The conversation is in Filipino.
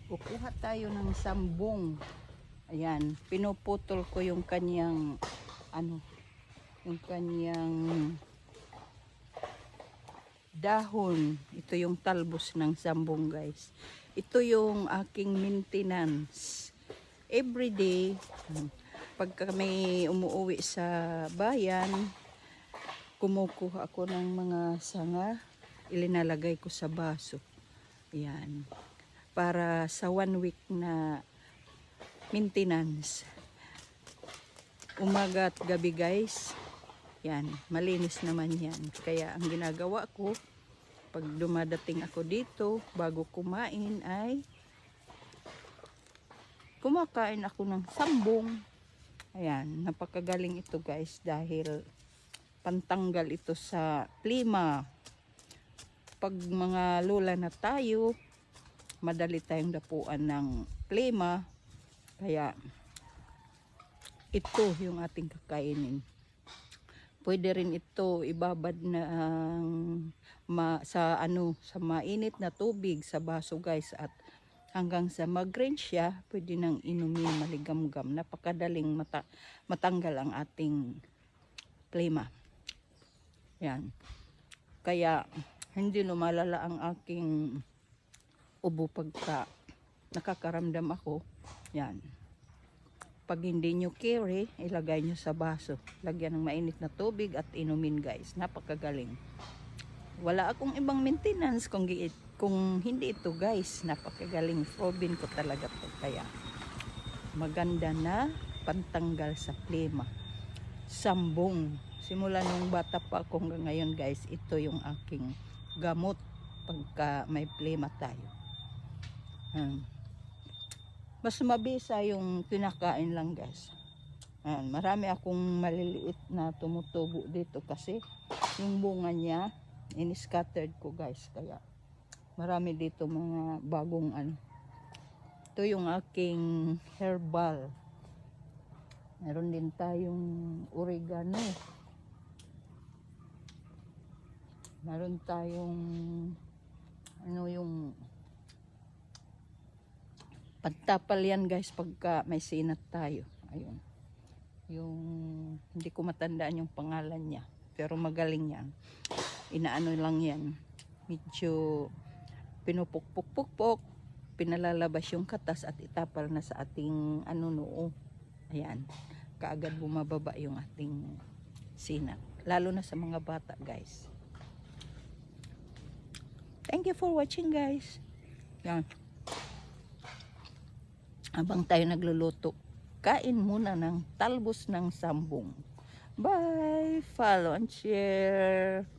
Kukuha tayo ng sambong. Ayan, pinuputol ko yung kanyang yung kanyang dahon. Ito yung talbos ng sambong, guys. Ito yung aking maintenance. Every day, pagka may umuwi sa bayan, kumukuha ako ng mga sanga, ilinalagay ko sa baso. Ayan. Para sa 1 week na maintenance. Umaga at gabi, guys. Yan, malinis naman yan. Kaya ang ginagawa ko, pag dumadating ako dito, bago kumain ay kumakain ako ng sambong. Ayan, napakagaling ito, guys, dahil pantanggal ito sa plima. Pag mga lola na tayo, madali tayong dapuan ng plima. Kaya ito yung ating kakainin. Pwede rin ito ibabad na sa mainit na tubig sa baso, guys, at hanggang sa mag-rain siya, pwede nang inumin, maligamgam. Napakadaling matanggal ang ating plema. Yan. Kaya hindi lumalala ang aking ubo pagka nakakaramdam ako. Yan. Pag hindi nyo carry, ilagay nyo sa baso. Lagyan ng mainit na tubig at inumin, guys. Napakagaling. Wala akong ibang maintenance kung hindi ito, guys. Napakagaling. Proven ko talaga to. Kaya maganda na pantanggal sa plema. Sambong. Simula nung bata pa ako hanggang ngayon, guys, ito yung aking gamot pagka may plema tayo. Mas mabisa yung pinakain lang, guys. Marami akong maliliit na tumutubo dito kasi yung bunga niya in-scattered ko, guys. Kaya marami dito mga bagong Ito yung aking herbal. Meron din tayong oregano. Meron tayong yung pantapal yan, guys, pagka may sinat tayo. Ayun. Yung hindi ko matandaan yung pangalan niya, pero magaling yan. Inaano lang yan. Medyo pinupukpuk-pukpok, pinalalabas yung katas at itapal na sa ating noo. Ayan. Kaagad bumababa yung ating sinat. Lalo na sa mga bata, guys. Thank you for watching, guys. Yan. Habang tayo nagluluto, kain muna ng talbos ng sambong. Bye! Follow and share!